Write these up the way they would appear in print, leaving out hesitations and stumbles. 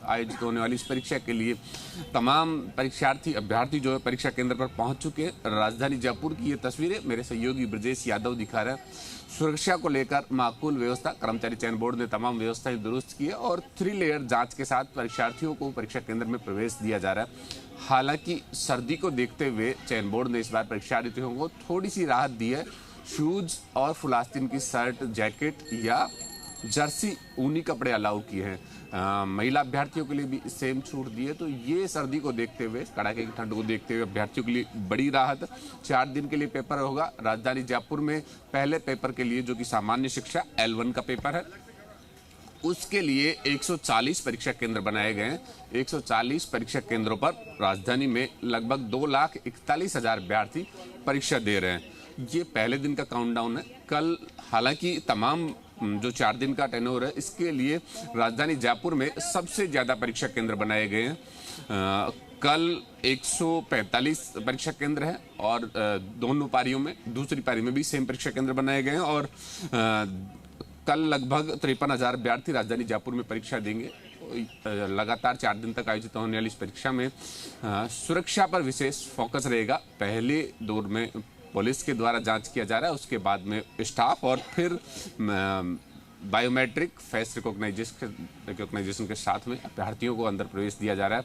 आयोजित होने वाली इस परीक्षा के लिए तमाम अभ्यर्थी जो है परीक्षा केंद्र पर पहुंच चुके हैं। राजधानी जयपुर की ये तस्वीरें मेरे सहयोगी ब्रजेश यादव दिखा रहे हैं। सुरक्षा को लेकर माकूल व्यवस्था, कर्मचारी चयन बोर्ड ने तमाम व्यवस्थाएं दुरुस्त की है और 3 लेयर जांच के साथ परीक्षार्थियों को परीक्षा केंद्र में प्रवेश दिया जा रहा है। हालांकि सर्दी को देखते हुए चयन बोर्ड ने इस बार परीक्षार्थियों को थोड़ी सी राहत दी है। शूज और फुलास्तीन की शर्ट, जैकेट या जर्सी ऊनी कपड़े अलाउ किए हैं। महिला अभ्यर्थियों के लिए भी सेम छूट दी है। तो ये सर्दी को देखते हुए, कड़ाके की ठंड को देखते हुए अभ्यर्थियों के लिए बड़ी राहत। 4 दिन के लिए पेपर होगा। राजधानी जयपुर में पहले पेपर के लिए, जो कि सामान्य शिक्षा L1 का पेपर है, उसके लिए 140 परीक्षा केंद्र बनाए गए हैं। 140 परीक्षा केंद्रों पर राजधानी में लगभग 2,41,000 अभ्यर्थी परीक्षा दे रहे हैं। ये पहले दिन का काउंटडाउन है। कल हालांकि तमाम जो 4 दिन का टेन्योर है, इसके लिए राजधानी जयपुर में सबसे ज़्यादा परीक्षा केंद्र बनाए गए हैं। कल 145 परीक्षा केंद्र हैं और दोनों पारियों में, दूसरी पारी में भी सेम परीक्षा केंद्र बनाए गए हैं और कल लगभग 53,000 अभ्यर्थी राजधानी जयपुर में परीक्षा देंगे। लगातार 4 दिन तक आयोजित होने वाली इस परीक्षा में सुरक्षा पर विशेष फोकस रहेगा। पहले दौर में पुलिस के द्वारा जांच किया जा रहा है, उसके बाद में स्टाफ और फिर बायोमेट्रिक फेस रिकॉग्नाइजेशन के साथ में अभ्यर्थियों को अंदर प्रवेश दिया जा रहा है।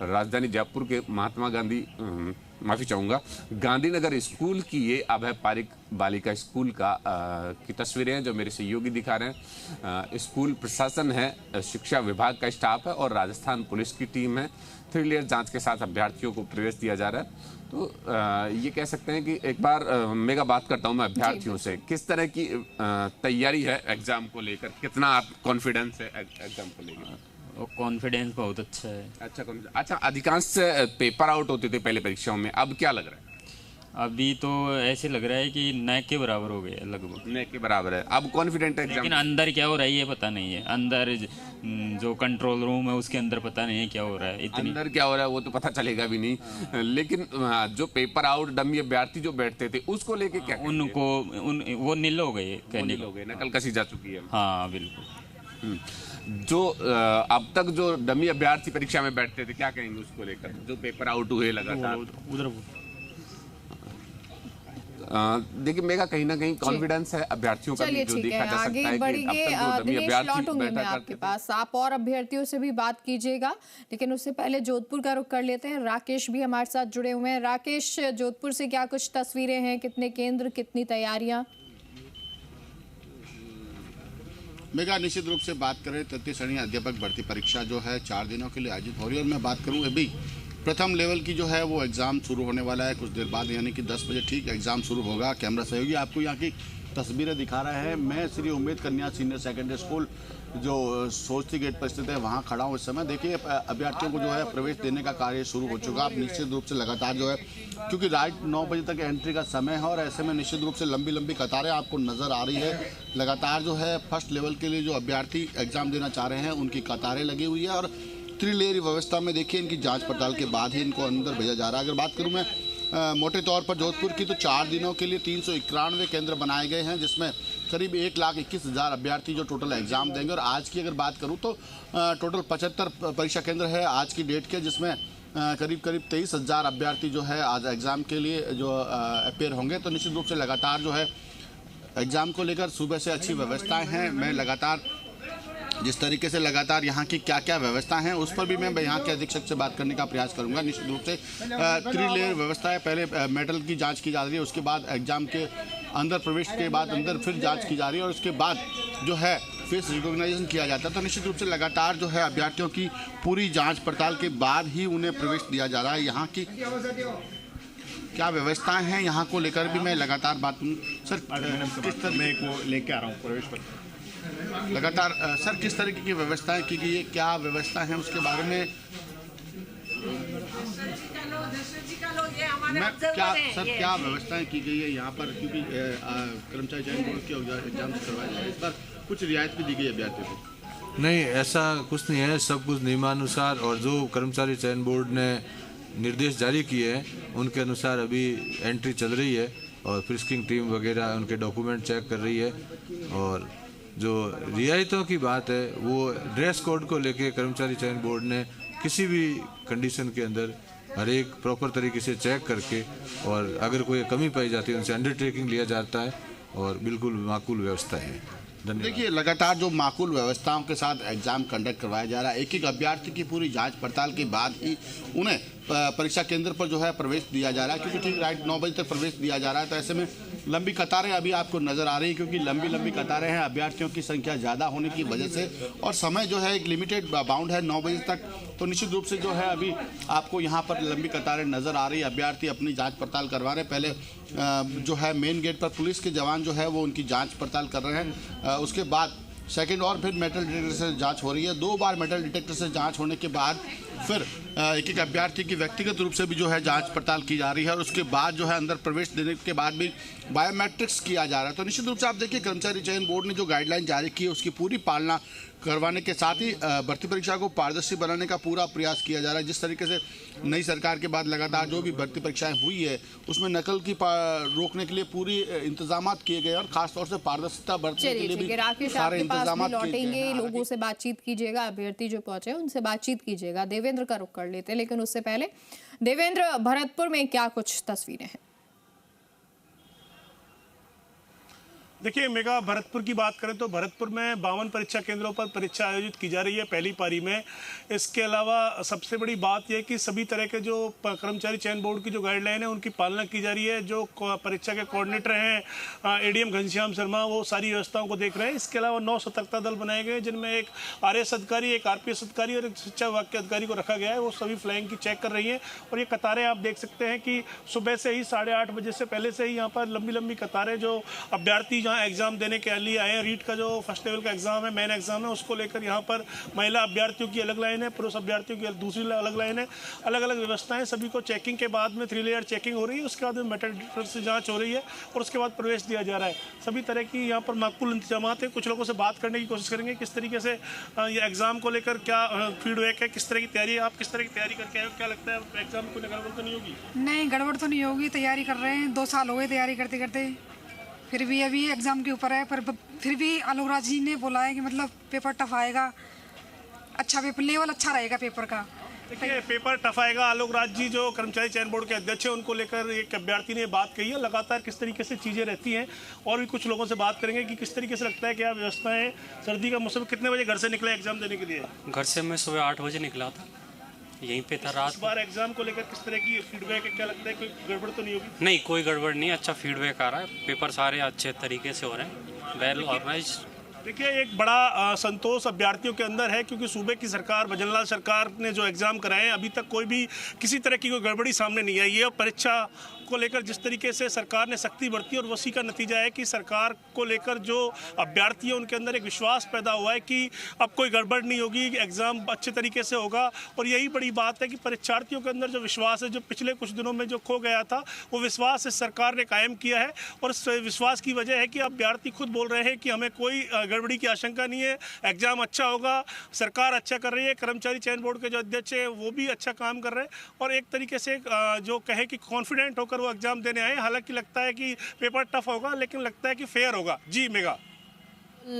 राजधानी जयपुर के महात्मा गांधी गांधीनगर स्कूल की ये अभय पारिक बालिका स्कूल की तस्वीरें हैं जो मेरे सहयोगी दिखा रहे हैं। स्कूल प्रशासन है, शिक्षा विभाग का स्टाफ है और राजस्थान पुलिस की टीम है। 3 लेयर जांच के साथ अभ्यर्थियों को प्रवेश दिया जा रहा है। तो ये कह सकते हैं कि एक बार मेगा बात करता हूं मैं अभ्यर्थियों से, किस तरह की तैयारी है एग्जाम को लेकर, कितना आप कॉन्फिडेंस है एग्जाम को लेकर? कॉन्फिडेंस बहुत अच्छा है। अच्छा, अधिकांश पेपर आउट होते थे पहले परीक्षाओं में, अब क्या लग रहा है? अभी तो ऐसे लग रहा है कि न के बराबर हो गया, लगभग न के बराबर है। अब कॉन्फिडेंट है एग्जाम, लेकिन अंदर क्या हो रहा है ये पता नहीं है। अंदर जो कंट्रोल रूम है उसके अंदर पता नहीं है क्या हो रहा है। अंदर क्या हो रहा है वो तो पता चलेगा भी नहीं। लेकिन जो पेपर आउट डमी अभ्यर्थी जो बैठते थे उसको लेके क्या उनको वो नील हो गए, नकल कसी जा चुकी है। हाँ बिल्कुल। जो अब तक जो डमी अभ्यर्थी परीक्षा में बैठते थे, क्या कहेंगे उसको लेकर, जो पेपर आउट हुए लगातार? उधर देखिए मेगा, कहीं ना कहीं कॉन्फिडेंस है अभ्यर्थियों का भी, जो देखा जा सकता है कि अब तक जो डमी अभ्यर्थी बैठा आपके पास आप और अभ्यर्थियों से भी बात कीजिएगा, लेकिन उससे पहले जोधपुर का रुख कर लेते हैं। राकेश भी हमारे साथ जुड़े हुए हैं। राकेश, जोधपुर से क्या कुछ तस्वीरें हैं, कितने केंद्र, कितनी तैयारियां? मेगा, निश्चित रूप से बात करें, तृतीय श्रेणी अध्यापक भर्ती परीक्षा जो है 4 दिनों के लिए आयोजित हो रही है और मैं बात करूं अभी प्रथम लेवल की जो है वो एग्ज़ाम शुरू होने वाला है कुछ देर बाद, यानी कि 10 बजे ठीक एग्ज़ाम शुरू होगा। कैमरा सहयोगी आपको यहाँ की तस्वीरें दिखा रहा है। मैं श्री उम्मेद कन्या सीनियर सेकेंडरी स्कूल जो सोचती गेट पर स्थित है वहाँ खड़ा हूँ इस समय। देखिए अभ्यर्थियों को जो है प्रवेश देने का कार्य शुरू हो चुका। अब निश्चित रूप से लगातार जो है, क्योंकि रात 9 बजे तक एंट्री का समय है और ऐसे में निश्चित रूप से लंबी लंबी कतारें आपको नज़र आ रही है। लगातार जो है फर्स्ट लेवल के लिए जो अभ्यर्थी एग्ज़ाम देना चाह रहे हैं उनकी कतारें लगी हुई है और 3 लेयर व्यवस्था में देखिए इनकी जांच पड़ताल के बाद ही इनको अंदर भेजा जा रहा है। अगर बात करूं मैं मोटे तौर पर जोधपुर की, तो 4 दिनों के लिए 391 केंद्र बनाए गए हैं जिसमें करीब 1,21,000 अभ्यर्थी जो टोटल एग्ज़ाम देंगे। और आज की अगर बात करूं तो टोटल 75 परीक्षा केंद्र है आज की डेट के, जिसमें करीब 23,000 अभ्यर्थी जो है आज एग्ज़ाम के लिए जो अपेयर होंगे। तो निश्चित रूप से लगातार जो है एग्ज़ाम को लेकर सुबह से अच्छी व्यवस्थाएँ हैं। मैं लगातार जिस तरीके से लगातार यहाँ की क्या क्या व्यवस्था है उस पर भी मैं यहाँ के अधीक्षक से बात करने का प्रयास करूँगा। निश्चित रूप से 3 लेयर व्यवस्था है। पहले मेटल की जांच की जा रही है, उसके बाद एग्जाम के अंदर प्रवेश के बाद अंदर फिर जांच की जा रही है और उसके बाद जो है फेस रिकॉग्नाइजेशन किया जाता है। तो निश्चित रूप से लगातार जो है अभ्यर्थियों की पूरी जाँच पड़ताल के बाद ही उन्हें प्रवेश दिया जा रहा है। यहाँ की क्या व्यवस्थाएँ हैं यहाँ को लेकर भी मैं लगातार बात करूँ। सर किस तरह को लेके आ रहा हूँ प्रवेश पत्र लगातार, सर किस तरीके की व्यवस्थाएं की गई है, क्या व्यवस्था है उसके बारे में मैं क्या व्यवस्थाएं की गई है यहाँ पर, क्योंकि कर्मचारी चयन बोर्ड के एग्जाम करवाए जा रहे हैं, इस पर कुछ रियायत भी दी गई अभ्यर्थियों को? नहीं, ऐसा कुछ नहीं है, सब कुछ नियमानुसार और जो कर्मचारी चयन बोर्ड ने निर्देश जारी किए हैं उनके अनुसार अभी एंट्री चल रही है और फ्रिस्किंग टीम वगैरह उनके डॉक्यूमेंट चेक कर रही है और जो रियायतों की बात है वो ड्रेस कोड को लेके कर्मचारी चयन बोर्ड ने किसी भी कंडीशन के अंदर हर एक प्रॉपर तरीके से चेक करके और अगर कोई कमी पाई जाती है उनसे अंडरटेकिंग लिया जाता है और बिल्कुल माकूल व्यवस्था है। धन्यवाद। देखिए, लगातार जो माकूल व्यवस्थाओं के साथ एग्जाम कंडक्ट करवाया जा रहा है, एक एक अभ्यर्थी की पूरी जांच पड़ताल के बाद ही उन्हें परीक्षा केंद्र पर जो है प्रवेश दिया जा रहा है, क्योंकि ठीक राइट 9 बजे तक प्रवेश दिया जा रहा है। तो ऐसे में लंबी कतारें अभी आपको नजर आ रही है, क्योंकि लंबी कतारें हैं अभ्यर्थियों की संख्या ज़्यादा होने की वजह से, और समय जो है एक लिमिटेड बाउंड है 9 बजे तक। तो निश्चित रूप से जो है अभी आपको यहाँ पर लंबी कतारें नजर आ रही है। अभ्यर्थी अपनी जाँच पड़ताल करवा रहे हैं। पहले जो है मेन गेट पर पुलिस के जवान जो है वो उनकी जाँच पड़ताल कर रहे हैं। उसके बाद सेकंड और फिर मेटल डिटेक्टर से जांच हो रही है। 2 बार मेटल डिटेक्टर से जांच होने के बाद फिर एक एक अभ्यर्थी की व्यक्तिगत रूप से भी जो है जांच पड़ताल की जा रही है, और उसके बाद जो है अंदर प्रवेश देने के बाद भी बायोमेट्रिक्स किया जा रहा है। तो निश्चित रूप से आप देखिए, कर्मचारी चयन बोर्ड ने जो गाइडलाइन जारी की है उसकी पूरी पालना करवाने के साथ ही भर्ती परीक्षा को पारदर्शी बनाने का पूरा प्रयास किया जा रहा है। जिस तरीके से नई सरकार के बाद लगातार जो भी भर्ती परीक्षाएं हुई है उसमें नकल की रोकने के लिए पूरी इंतजाम किए गए, और खासतौर से पारदर्शिता बरतने के लिए भी सारे इंतजाम लौटेंगे। लोगों से बातचीत कीजिएगा, अभ्यर्थी जो पहुंचे उनसे बातचीत कीजिएगा। देवेंद्र का रुख कर लेते हैं, लेकिन उससे पहले देवेंद्र, भरतपुर में क्या कुछ तस्वीरें हैं? देखिए मेगा, भरतपुर की बात करें तो भरतपुर में 52 परीक्षा केंद्रों पर परीक्षा आयोजित की जा रही है पहली पारी में। इसके अलावा सबसे बड़ी बात यह है कि सभी तरह के जो कर्मचारी चयन बोर्ड की जो गाइडलाइन है उनकी पालना की जा रही है। जो परीक्षा के कोऑर्डिनेटर हैं एडीएम घनश्याम शर्मा, वो सारी व्यवस्थाओं को देख रहे हैं। इसके अलावा 9 सतर्कता दल बनाए गए, जिनमें एक आरएएस अधिकारी, एक आरपीएस अधिकारी और एक शिक्षा विभाग के अधिकारी को रखा गया है। वो सभी फ्लाइंग की चेक कर रही है। और ये कतारें आप देख सकते हैं कि सुबह से ही 8:30 बजे से पहले से ही यहाँ पर लंबी कतारें, जो अभ्यर्थी जहाँ एग्जाम देने के लिए आए हैं, रीट का जो फर्स्ट लेवल का एग्जाम है, मेन एग्जाम है, उसको लेकर यहाँ पर महिला अभ्यर्थियों की अलग लाइन है, पुरुष अभ्यर्थियों की दूसरी अलग लाइन है। अलग अलग व्यवस्थाएं, सभी को चेकिंग के बाद में 3 लेयर चेकिंग हो रही है। उसके बाद में मेटल डिटेक्टर से जांच हो रही है और उसके बाद प्रवेश दिया जा रहा है। सभी तरह की यहाँ पर माकूल इंतजाम है। कुछ लोगों से बात करने की कोशिश करेंगे, किस तरीके से ये एग्जाम को लेकर क्या फीडबैक है, किस तरह की तैयारी है, आप किस तरह की तैयारी करके आए हो, क्या लगता है एग्जाम में कोई गड़बड़ तो नहीं होगी? नहीं, गड़बड़ तो नहीं होगी। तैयारी कर रहे हैं, 2 साल हो गए तैयारी करते करते, फिर भी अभी एग्ज़ाम के ऊपर है। पर फिर भी आलोक राज जी ने बोला है कि मतलब पेपर टफ आएगा, अच्छा पेपर, लेवल अच्छा रहेगा पेपर का। देखिए, पेपर टफ आएगा। आलोक राज जी जो कर्मचारी चयन बोर्ड के अध्यक्ष हैं, उनको लेकर एक अभ्यर्थी ने बात कही है। लगातार किस तरीके से चीज़ें रहती हैं, और भी कुछ लोगों से बात करेंगे कि किस तरीके से लगता है क्या व्यवस्था है। सर्दी का मौसम, कितने बजे घर से निकले एग्जाम देने के लिए? घर से मैं सुबह 8 बजे निकला था, यहीं पे था रात। इस बार एग्जाम को लेकर किस तरह की फीडबैक है, क्या लगता है कोई गड़बड़ तो नहीं होगी? नहीं, कोई गड़बड़ नहीं, अच्छा फीडबैक आ रहा है। पेपर सारे अच्छे तरीके से हो रहे हैं, वेल ऑर्गेनाइज्ड। देखिए, एक बड़ा संतोष अभ्यर्थियों के अंदर है, क्योंकि सूबे की सरकार, भजनलाल सरकार ने जो एग्जाम कराए हैं, अभी तक कोई भी किसी तरह की कोई गड़बड़ी सामने नहीं आई है। परीक्षा को लेकर जिस तरीके से सरकार ने सख्ती बरती, और उसी का नतीजा है कि सरकार को लेकर जो अभ्यर्थी है उनके अंदर एक विश्वास पैदा हुआ है कि अब कोई गड़बड़ नहीं होगी, एग्जाम अच्छे तरीके से होगा। और यही बड़ी बात है कि परीक्षार्थियों के अंदर जो विश्वास है, जो पिछले कुछ दिनों में जो खो गया था, वो विश्वास इस सरकार ने कायम किया है। और इस विश्वास की वजह है कि अभ्यर्थी खुद बोल रहे हैं कि हमें कोई गड़बड़ी की आशंका नहीं है, एग्जाम अच्छा होगा, सरकार अच्छा कर रही है। कर्मचारी चयन बोर्ड के जो अध्यक्ष है वो भी अच्छा काम कर रहे हैं, और एक तरीके से जो कहे कि कॉन्फिडेंट होकर वो एग्जाम देने आए। हालांकि लगता है कि पेपर टफ होगा, लेकिन लगता है कि फेयर होगा। जी मेगा।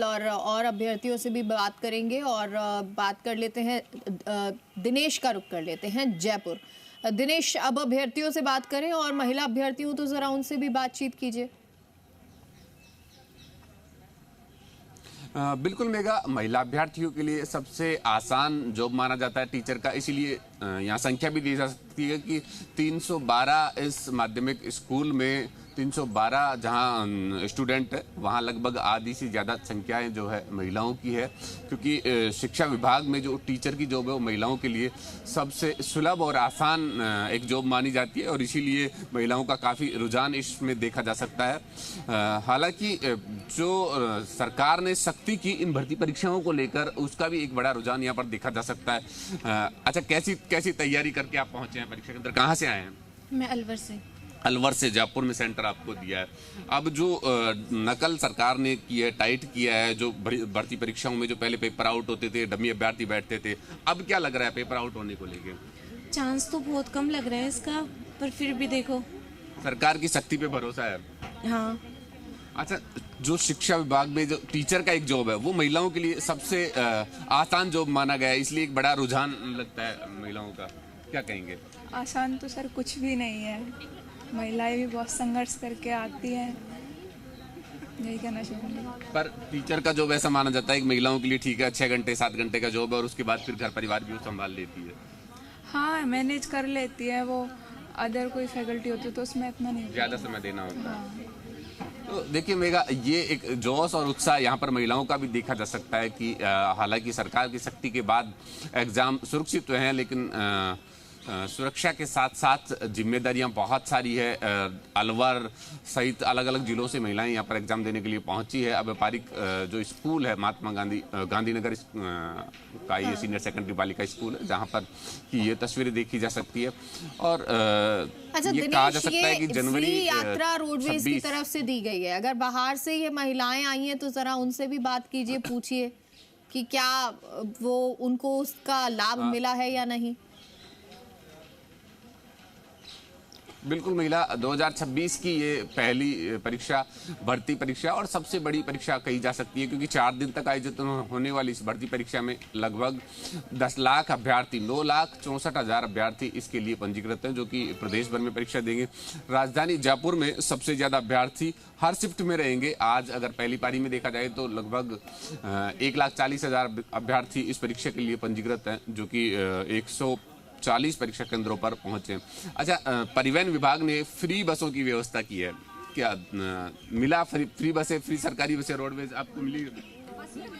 और अभ्यर्थियों से भी बात करेंगे, और बात कर लेते हैं, दिनेश का रुख कर लेते हैं जयपुर। दिनेश, अब अभ्यर्थियों से बात करें, और महिला अभ्यर्थी हूँ तो जरा उनसे भी बातचीत कीजिए। बिल्कुल मेगा, महिला अभ्यर्थियों के लिए सबसे आसान जॉब माना जाता है टीचर का, इसीलिए यहाँ संख्या भी दी जा सकती है कि 312 इस माध्यमिक स्कूल में 312 जहाँ स्टूडेंट है, वहाँ लगभग आधी से ज़्यादा संख्याएं जो है महिलाओं की है, क्योंकि शिक्षा विभाग में जो टीचर की जॉब है वो महिलाओं के लिए सबसे सुलभ और आसान एक जॉब मानी जाती है, और इसीलिए महिलाओं का काफ़ी रुझान इसमें देखा जा सकता है। हालांकि जो सरकार ने सख्ती की इन भर्ती परीक्षाओं को लेकर, उसका भी एक बड़ा रुझान यहाँ पर देखा जा सकता है। अच्छा, कैसी तैयारी करके आप पहुँचे हैं परीक्षा के अंदर, कहाँ से आए हैं? मैं अलवर से। अलवर से, जयपुर में सेंटर आपको दिया है। अब जो नकल सरकार ने की है, टाइट किया है, जो भर्ती परीक्षाओं में जो पहले पेपर आउट होते थे, डमी अभ्यर्थी बैठते थे, अब क्या लग रहा है पेपर आउट होने को लेके? चांस तो बहुत कम लग रहा है इसका, पर फिर भी देखो, सरकार की सख्ती पे भरोसा है। हाँ। अच्छा, जो शिक्षा विभाग में जो टीचर का एक जॉब है वो महिलाओं के लिए सबसे आसान जॉब माना गया है, इसलिए एक बड़ा रुझान लगता है महिलाओं का, क्या कहेंगे? आसान तो सर कुछ भी नहीं है, महिलाएं भी बहुत संघर्ष करके आती हैं, यही कहना चाहूँगी। पर टीचर का जॉब ऐसा माना जाता है कि महिलाओं के लिए ठीक है, 6 घंटे 7 घंटे का जॉब है और उसके बाद फिर घर परिवार भी वो संभाल लेती है। हाँ, मैनेज कर लेती है वो, अदर कोई फैकल्टी होती है तो उसमें इतना नहीं ज़्यादा समय देना होता है। तो देखिए मेगा, ये एक जोश और उत्साह यहाँ पर महिलाओं का भी देखा जा सकता है कि हालांकि सरकार की सख्ती के बाद एग्ज़ाम सुरक्षित तो हैं, लेकिन सुरक्षा के साथ साथ जिम्मेदारियां बहुत सारी है। अलवर सहित अलग अलग जिलों से महिलाएं यहाँ पर एग्जाम देने के लिए पहुंची है। अब व्यापारिक जो स्कूल है महात्मा गांधीनगर का ये सीनियर सेकेंडरी बालिका स्कूल है, जहाँ पर ये तस्वीरें देखी जा सकती है। और अच्छा, ये कहा जा सकता है कि जनवरी यात्रा रोडवेज की तरफ से दी गई है। अगर बाहर से ये महिलाएं आई हैं तो जरा उनसे भी बात कीजिए, पूछिए कि क्या वो उनको उसका लाभ मिला है या नहीं। बिल्कुल, महिला 2026 की ये पहली परीक्षा, भर्ती परीक्षा और सबसे बड़ी परीक्षा कही जा सकती है, क्योंकि 4 दिन तक आयोजित होने वाली इस भर्ती परीक्षा में लगभग 10 लाख अभ्यर्थी, 9,64,000 अभ्यर्थी इसके लिए पंजीकृत हैं, जो कि प्रदेश भर में परीक्षा देंगे। राजधानी जयपुर में सबसे ज़्यादा अभ्यर्थी हर शिफ्ट में रहेंगे। आज अगर पहली पारी में देखा जाए तो लगभग 1,40,000 अभ्यर्थी इस परीक्षा के लिए पंजीकृत हैं, जो कि 140 परीक्षा केंद्रों पर पहुंचे। अच्छा, परिवहन विभाग ने फ्री बसों की व्यवस्था की है, क्या मिला फ्री बसें, फ्री सरकारी बसें रोडवेज आपको मिली? को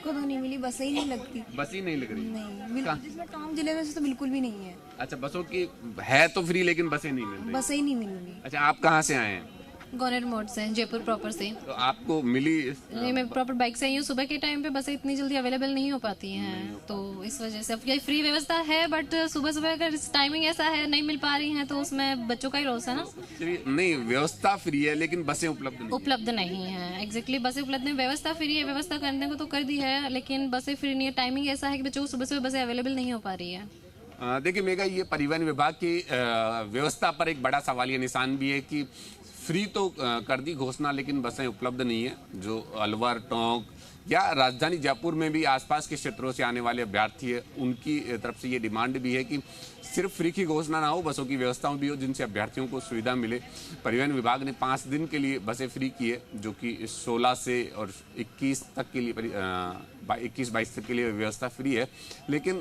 तो नहीं मिली, बसें ही नहीं लगती। बस ही नहीं लग रही? नहीं, बिल्कुल जिसमें टॉम जिले में से तो बिल्कुल भी नहीं है। अच्छा, बसों की है तो फ्री, लेकिन बसें नहीं मिल रही? बसें ही नहीं मिलेंगी। अच्छा, आप कहाँ से आए हैं? गवर्नर मोड से, जयपुर प्रॉपर से। तो आपको मिली? नहीं, मैं प्रॉपर बाइक से आई हूँ। सुबह के टाइम पे बसें इतनी जल्दी अवेलेबल नहीं हो पाती हैं, तो इस वजह से अब ये फ्री व्यवस्था है, बट सुबह सुबह अगर टाइमिंग ऐसा है नहीं मिल पा रही हैं तो उसमें बच्चों का ही रोस है ना। नहीं, व्यवस्था फ्री है लेकिन बसें उपलब्ध नहीं है। एग्जैक्टली, बसें उपलब्ध नहीं, व्यवस्था फ्री है, व्यवस्था करने को तो कर दी है, लेकिन बसें फ्री नहीं है। टाइमिंग ऐसा है कि बच्चों को सुबह सुबह बसें अवेलेबल नहीं हो पा रही है। देखिए मेगा, ये परिवहन विभाग की व्यवस्था पर एक बड़ा सवालिया निशान भी है कि फ्री तो कर दी घोषणा, लेकिन बसें उपलब्ध नहीं है। जो अलवर, टोंक या राजधानी जयपुर में भी आसपास के क्षेत्रों से आने वाले अभ्यर्थी है, उनकी तरफ से ये डिमांड भी है कि सिर्फ फ्री की घोषणा ना हो, बसों की व्यवस्थाओं भी हो जिनसे अभ्यर्थियों को सुविधा मिले। परिवहन विभाग ने 5 दिन के लिए बसें फ्री की है, जो कि 16 से और 21 तक के लिए 21-22 तक के लिए व्यवस्था फ्री है, लेकिन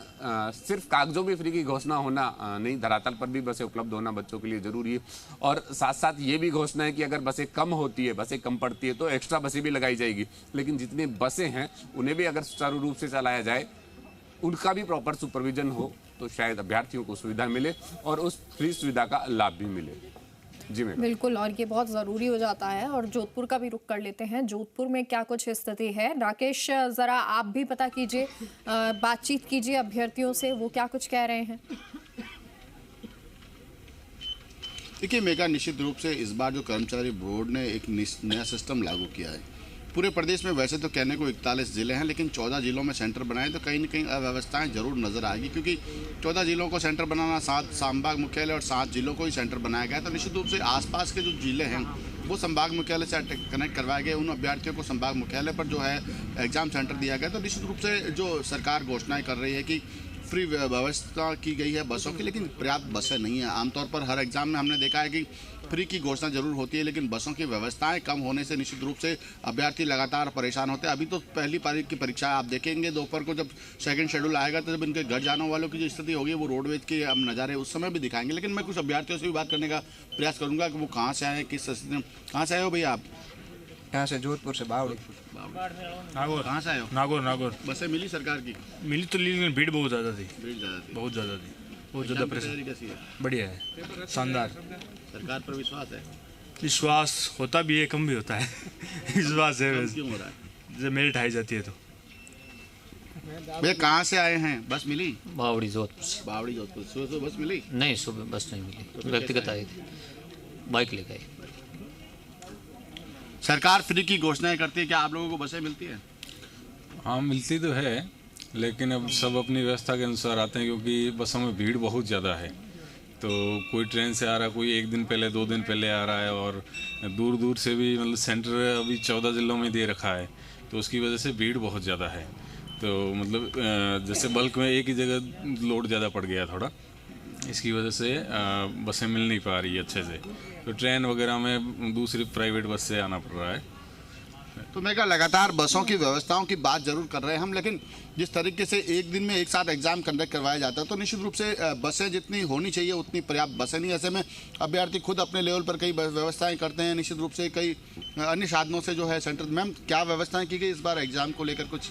सिर्फ कागजों में फ्री की घोषणा होना नहीं, धरातल पर भी बसें उपलब्ध होना बच्चों के लिए जरूरी है। और साथ साथ ये भी घोषणा है कि अगर बसें कम होती है, बसें कम पड़ती है तो एक्स्ट्रा बसें भी लगाई जाएगी, लेकिन जितने बसें हैं उन्हें भी अगर सुचारू रूप से चलाया जाए, उनका भी प्रॉपर सुपरविजन हो, तो शायद अभ्यर्थियों को सुविधा मिले और उस फ्री सुविधा का लाभ भी मिले। जी मैम, बिल्कुल, और ये बहुत ज़रूरी हो जाता है। और जोधपुर का भी रुख कर लेते हैं, जोधपुर में क्या कुछ स्थिति है। राकेश, ज़रा आप भी पता कीजिए, बातचीत कीजिए अभ्यर्थियों से, वो क्या कुछ कह रहे हैं। देखिए मेगा, निश्चित रूप से इस बार जो कर्मचारी बोर्ड ने एक नया सिस्टम लागू किया है। पूरे प्रदेश में वैसे तो कहने को 41 जिले हैं, लेकिन 14 जिलों में सेंटर बनाए तो कहीं न कहीं अव्यवस्थाएं जरूर नजर आएगी, क्योंकि 14 जिलों को सेंटर बनाना, 7 संभाग मुख्यालय और 7 जिलों को ही सेंटर बनाया गया। तो निश्चित रूप से आसपास के जो जिले हैं वो संभाग मुख्यालय से कनेक्ट करवाए गए। उन अभ्यर्थियों को संभाग मुख्यालय पर जो है एग्जाम सेंटर दिया गया। तो निश्चित रूप से जो सरकार घोषणाएं कर रही है कि फ्री व्यवस्था की गई है बसों की, लेकिन पर्याप्त बसें नहीं है। आमतौर पर हर एग्जाम में हमने देखा है कि फ्री की घोषणा जरूर होती है, लेकिन बसों की व्यवस्थाएं कम होने से निश्चित रूप से अभ्यर्थी लगातार परेशान होते हैं। अभी तो पहली पारी की परीक्षा आप देखेंगे, दोपहर को जब सेकंड शेड्यूल आएगा तो जब इनके घर जाने वालों की जो स्थिति होगी वो रोडवेज के हम नज़ारे उस समय भी दिखाएंगे। लेकिन मैं कुछ अभ्यर्थियों से भी बात करने का प्रयास करूँगा कि वो कहाँ से आए, किस स्थिति में। कहाँ से आए हो भैया आप? यहाँ से जोधपुर से बावड़ी। नागौर। कहाँ से आए हो? नागौर। बसें मिली सरकार की? मिली तो, लेकिन भीड़ बहुत ज़्यादा थी। बहुत ज़्यादा तैयारी कैसी है? बढ़िया है, शानदार। सरकार पर विश्वास है? विश्वास होता भी है, कम भी होता है। विश्वास है। क्यों हो रहा है? जब मेरिट आई जाती है तो। भैया कहाँ से आए हैं? बस मिली? बावड़ी जोधपुर। सुबह बस मिली? नहीं, सुबह बस नहीं मिली, तो व्यक्तिगत आए थे, बाइक लेकर आए। सरकार फ्री की घोषणाएं करती है, क्या आप लोगों को बसें मिलती है? हाँ, मिलती तो है, लेकिन अब सब अपनी व्यवस्था के अनुसार आते हैं, क्योंकि बसों में भीड़ बहुत ज़्यादा है। तो कोई ट्रेन से आ रहा है, कोई एक दिन पहले 2 दिन पहले आ रहा है, और दूर दूर से भी मतलब सेंटर अभी 14 जिलों में दे रखा है, तो उसकी वजह से भीड़ बहुत ज़्यादा है। तो मतलब जैसे बल्क में एक ही जगह लोड ज़्यादा पड़ गया थोड़ा, इसकी वजह से बसें मिल नहीं पा रही अच्छे से, तो ट्रेन वगैरह में दूसरी प्राइवेट बस से आना पड़ रहा है। तो मैं क्या लगातार बसों की व्यवस्थाओं की बात जरूर कर रहे हैं हम, लेकिन जिस तरीके से एक दिन में एक साथ एग्जाम कंडक्ट करवाया जाता है तो निश्चित रूप से बसें जितनी होनी चाहिए उतनी पर्याप्त बसें नहीं। ऐसे में अभ्यर्थी खुद अपने लेवल पर कई व्यवस्थाएं करते हैं, निश्चित रूप से कई अन्य साधनों से जो है सेंटर। मैम, क्या व्यवस्थाएं की गई इस बार एग्जाम को लेकर? कुछ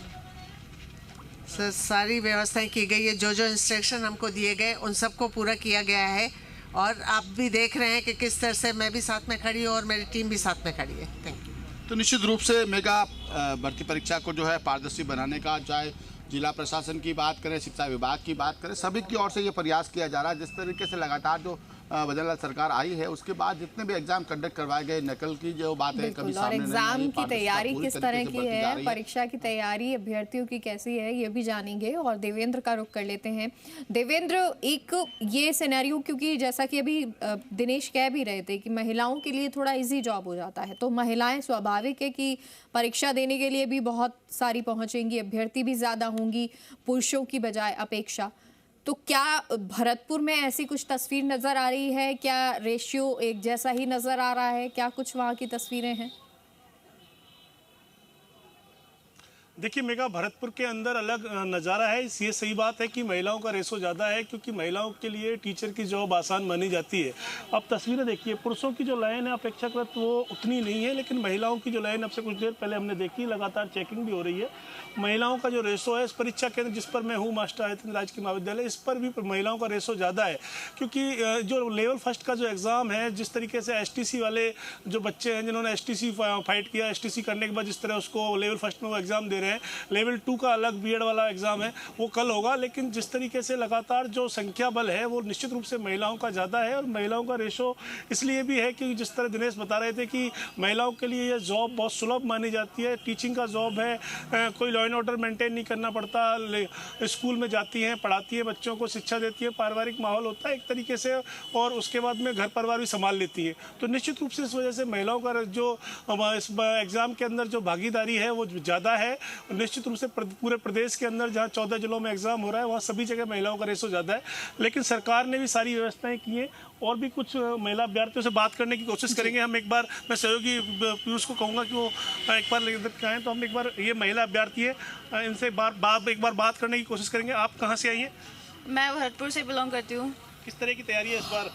सर, सारी व्यवस्थाएं की गई है, जो जो इंस्ट्रक्शन हमको दिए गए उन सबको पूरा किया गया है, और आप भी देख रहे हैं कि किस तरह से मैं भी साथ में खड़ी हूँ और मेरी टीम भी साथ में खड़ी है। Thank you. तो निश्चित रूप से मेगा भर्ती परीक्षा को जो है पारदर्शी बनाने का, चाहे जिला प्रशासन की बात करें, शिक्षा विभाग की बात करें, सभी की ओर से ये प्रयास किया जा रहा है। जिस तरीके से लगातार जो बदलाव सरकार आई है उसके बाद जितने भी एग्जाम कंडक्ट करवाए गए, नकल की जो बात है कभी सामने नहीं आई। एग्जाम की तैयारी किस तरह की है, परीक्षा की तैयारी अभ्यर्थियों की कैसी है, ये भी जानेंगे। और देवेंद्र का रुख कर लेते हैं। देवेंद्र, एक ये सिनेरियो, क्योंकि जैसा कि अभी दिनेश कह भी रहे थे कि महिलाओं के लिए थोड़ा इजी जॉब हो जाता है, तो महिलाएं स्वाभाविक है कि परीक्षा देने के लिए भी बहुत सारी पहुंचेंगी, अभ्यर्थी भी ज्यादा होंगी पुरुषों की बजाय अपेक्षा। तो क्या भरतपुर में ऐसी कुछ तस्वीर नजर आ रही है? क्या रेशियो एक जैसा ही नजर आ रहा है? क्या कुछ वहां की तस्वीरें हैं? देखिए मेगा, भरतपुर के अंदर अलग नज़ारा है। ये सही बात है कि महिलाओं का रेशो ज़्यादा है, क्योंकि महिलाओं के लिए टीचर की जॉब आसान मानी जाती है। अब तस्वीरें देखिए, पुरुषों की जो लाइन है अपेक्षाकृत वो उतनी नहीं है, लेकिन महिलाओं की जो लाइन अब से कुछ देर पहले हमने देखी, लगातार चेकिंग भी हो रही है। महिलाओं का जो रेशो है इस परीक्षा केंद्र जिस पर मैं हूँ, मास्टर आदित्य राजकीय महाविद्यालय, इस पर भी महिलाओं का रेशो ज़्यादा है, क्योंकि जो लेवल फर्स्ट का जो एग्ज़ाम है, जिस तरीके से STC वाले जो बच्चे हैं जिन्होंने STC फाइट किया, STC करने के बाद जिस तरह उसको लेवल फर्स्ट में वो एग्ज़ाम दे रहे हैं, लेवल 2 का अलग BEd वाला एग्ज़ाम है वो कल होगा। लेकिन जिस तरीके से लगातार जो संख्या बल है वो निश्चित रूप से महिलाओं का ज़्यादा है, और महिलाओं का रेशो इसलिए भी है क्योंकि जिस तरह दिनेश बता रहे थे कि महिलाओं के लिए ये जॉब बहुत सुलभ मानी जाती है। टीचिंग का जॉब है, कोई लॉ एंड ऑर्डर मेंटेन नहीं करना पड़ता, स्कूल में जाती हैं, पढ़ाती हैं, बच्चों को शिक्षा देती है, पारिवारिक माहौल होता है एक तरीके से, और उसके बाद में घर परिवार भी संभाल लेती है। तो निश्चित रूप से इस वजह से महिलाओं का जो इस एग्ज़ाम के अंदर जो भागीदारी है वो ज़्यादा है। निश्चित रूप से पूरे प्रदेश के अंदर जहां 14 जिलों में एग्जाम हो रहा है वहां सभी जगह महिलाओं का रेशो ज़्यादा है, लेकिन सरकार ने भी सारी व्यवस्थाएं की हैं। और भी कुछ महिला अभ्यर्थियों से बात करने की कोशिश करेंगे हम। एक बार मैं सहयोगी पीयूष को कहूँगा कि वो एक बार लेकर आएँ, तो हम एक बार, ये महिला अभ्यर्थी है, इनसे एक बार बात करने की कोशिश करेंगे। आप कहाँ से आई हैं? मैं भरतपुर से बिलोंग करती हूँ। किस तरह की तैयारी है इस बार?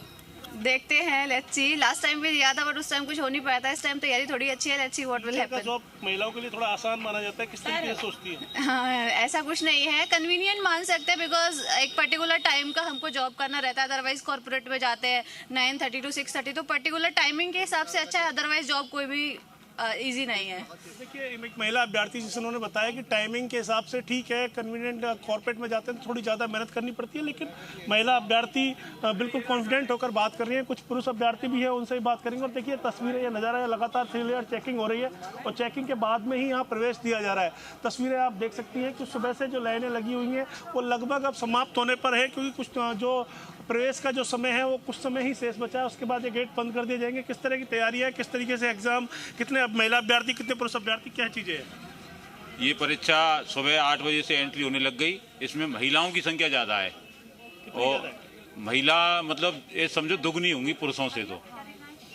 देखते हैं, लेट्स सी। लास्ट टाइम भी दिया था बट उस टाइम कुछ हो नहीं पाया था, इस टाइम तैयारी थोड़ी अच्छी है, let's see what will happen. Job महिलाओं के लिए थोड़ा आसान माना जाता है, किस तरीके से सोचती है? हाँ, ऐसा कुछ नहीं है, कन्वीनियंट मान सकते हैं, बिकॉज एक पर्टिकुलर टाइम का हमको जॉब करना रहता है, अदरवाइज कॉर्पोरेट में जाते हैं 9:30 to 6:30, तो पर्टिकुलर टाइमिंग के हिसाब से अच्छा है, अदरवाइज जॉब कोई भी इजी नहीं है। देखिए, एक महिला अभ्यर्थी जिसे उन्होंने बताया कि टाइमिंग के हिसाब से ठीक है, कन्वीनियंट कॉर्पोरेट में जाते हैं तो थोड़ी ज़्यादा मेहनत करनी पड़ती है, लेकिन महिला अभ्यर्थी बिल्कुल कॉन्फिडेंट होकर बात कर रही है। कुछ पुरुष अभ्यर्थी भी है, उनसे ही बात करेंगे। और देखिए तस्वीरें, ये नज़ारा है, लगातार 3 लेयर चेकिंग हो रही है और चेकिंग के बाद में ही यहाँ प्रवेश दिया जा रहा है। तस्वीरें आप देख सकती हैं कि सुबह से जो लाइनें लगी हुई हैं वो लगभग अब समाप्त होने पर है, क्योंकि कुछ जो प्रवेश का जो समय है वो कुछ समय ही शेष बचा है, उसके बाद ये गेट बंद कर दिए जाएंगे। किस तरह की तैयारी है, किस तरीके से एग्जाम, कितने महिला अभ्यर्थी, कितने पुरुष अभ्यर्थी, क्या चीज़ें हैं? ये परीक्षा सुबह 8 बजे से एंट्री होने लग गई। इसमें महिलाओं की संख्या ज़्यादा है, और महिला मतलब ये समझो दुगनी होंगी पुरुषों से तो।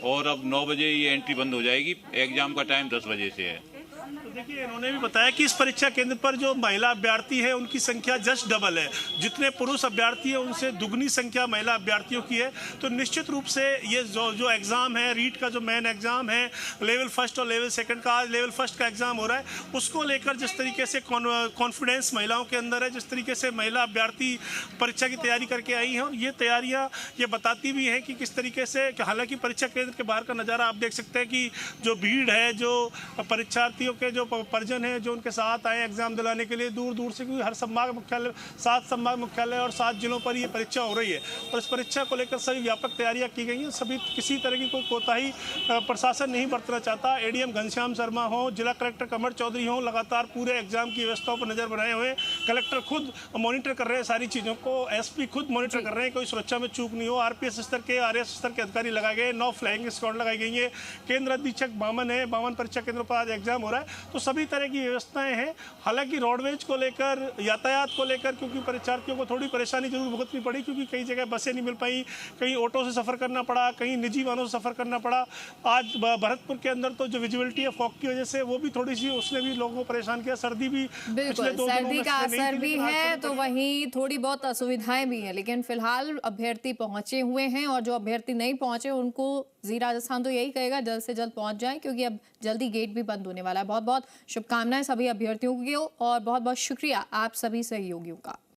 और अब 9 बजे ये एंट्री बंद हो जाएगी, एग्जाम का टाइम 10 बजे से है। तो देखिए, इन्होंने भी बताया कि इस परीक्षा केंद्र पर जो महिला अभ्यर्थी है उनकी संख्या जस्ट डबल है, जितने पुरुष अभ्यर्थी है उनसे दुगनी संख्या महिला अभ्यर्थियों की है। तो निश्चित रूप से ये जो एग्ज़ाम है, रीट का जो मेन एग्ज़ाम है, लेवल फर्स्ट और लेवल सेकंड का, आज लेवल फर्स्ट का एग्ज़ाम हो रहा है, उसको लेकर जिस तरीके से कॉन्फिडेंस महिलाओं के अंदर है, जिस तरीके से महिला अभ्यर्थी परीक्षा की तैयारी करके आई हैं, और ये तैयारियाँ ये बताती भी हैं कि किस तरीके से, हालांकि परीक्षा केंद्र के बाहर का नज़ारा आप देख सकते हैं कि जो भीड़ है, जो परीक्षार्थियों के जो जो परिजन है जो उनके साथ आए एग्जाम दिलाने के लिए दूर दूर से, क्योंकि हर संभाग मुख्यालय 7 संभाग मुख्यालय और 7 जिलों पर ये परीक्षा हो रही है और इस परीक्षा को लेकर सभी व्यापक तैयारियां की गई हैं। सभी किसी तरह की कोई कोताही प्रशासन नहीं बरतना चाहता। एडीएम घनश्याम शर्मा हो, जिला कलेक्टर कमर चौधरी हो, लगातार पूरे एग्जाम की व्यवस्थाओं पर नजर बनाए हुए। कलेक्टर खुद मॉनिटर कर रहे हैं सारी चीज़ों को, एसपी खुद मॉनिटर कर रहे हैं कोई सुरक्षा में चूक नहीं हो। आरपीएस स्तर के, आरएस स्तर के अधिकारी लगाए गए, 9 फ्लाइंग स्क्वाड लगाई गई है। केंद्र अधीक्षक बामन है, बामन परीक्षा केंद्र पर आज एग्जाम हो रहा है, तो सभी तरह की व्यवस्थाएं हैं। हालांकि रोडवेज को लेकर, यातायात को लेकर, क्योंकि परीक्षार्थियों को थोड़ी परेशानी जरूर भुगतनी पड़ी, क्योंकि कई जगह बसें नहीं मिल पाई, कहीं ऑटो से सफर करना पड़ा, कहीं निजी वाहनों से सफर करना पड़ा। आज भरतपुर के अंदर तो जो विजिबिलिटी है फॉग की वजह से वो भी थोड़ी सी, उसने भी लोगों को परेशान किया। सर्दी भी बिल्कुल, सर्दी का असर भी है, तो वहीं थोड़ी बहुत असुविधाएं भी हैं, लेकिन फिलहाल अभ्यर्थी पहुंचे हुए हैं और जो अभ्यर्थी नहीं पहुंचे उनको जी राजस्थान तो यही कहेगा जल्द से जल्द पहुंच जाएं, क्योंकि अब जल्दी गेट भी बंद होने वाला है। बहुत बहुत शुभकामनाएं सभी अभ्यर्थियों को और बहुत बहुत शुक्रिया आप सभी सहयोगियों का।